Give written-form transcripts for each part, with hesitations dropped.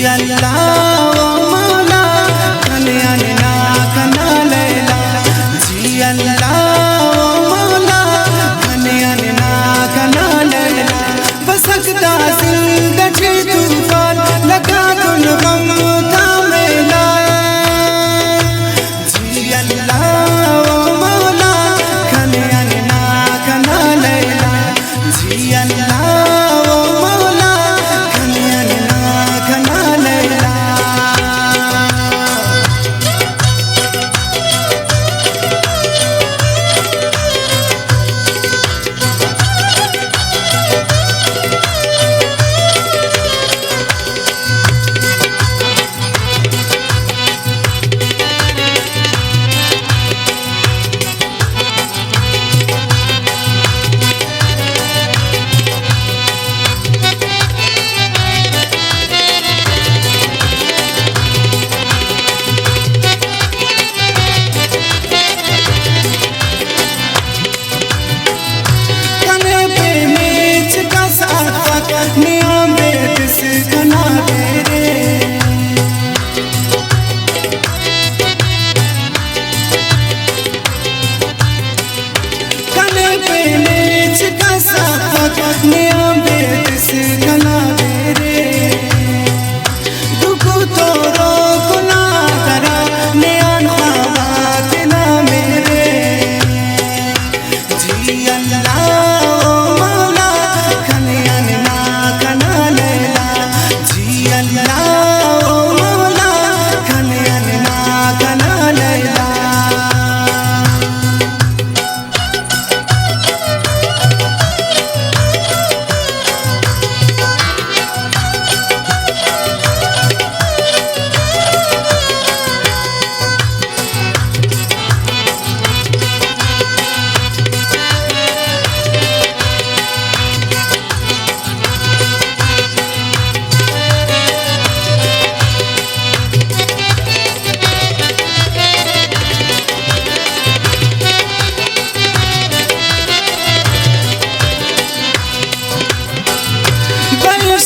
अल्लाह ओ मौला कन्यान ना कना लैला जी अल्लाह ओ मौला कन्यान ना कना लैला बसकता जिंदगी तूफान लगा कुल गम था मेला जी अल्लाह ओ मौला कन्यान ना कना लैला जी अल्लाह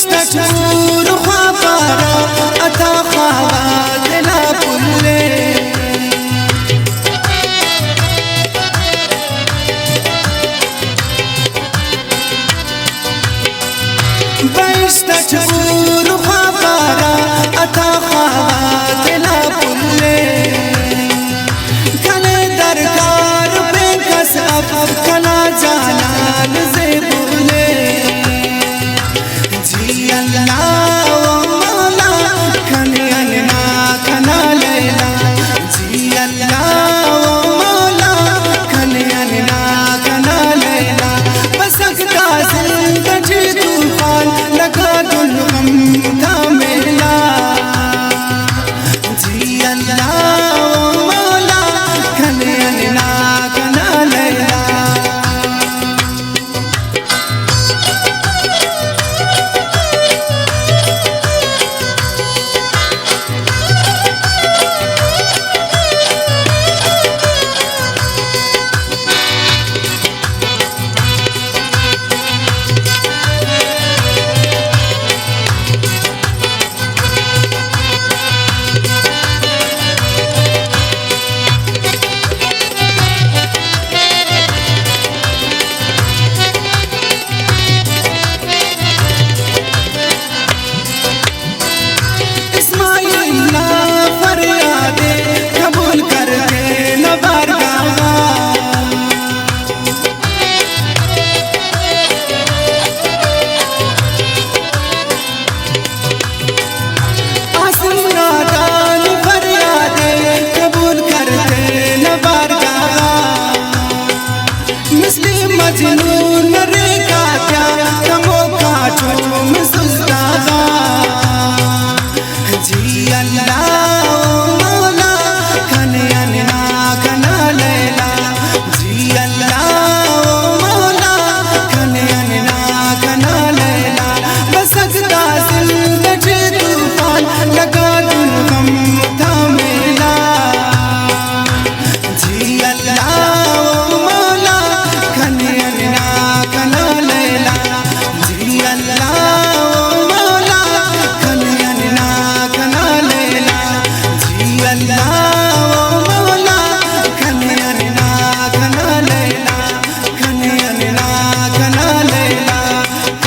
تجور خبرا أتا خواتنا كله بيش تجور خبرا أتا خواتنا كله كان دركار بكس أب كنا جلال زبوله जी अल्लाह ओ मौला कन्यान ना कना लैला जी अल्लाह ओ मौला कन्यान ना कना लैला बसकता जिंदगी तूफान लगा दुनिया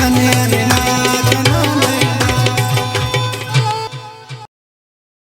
खने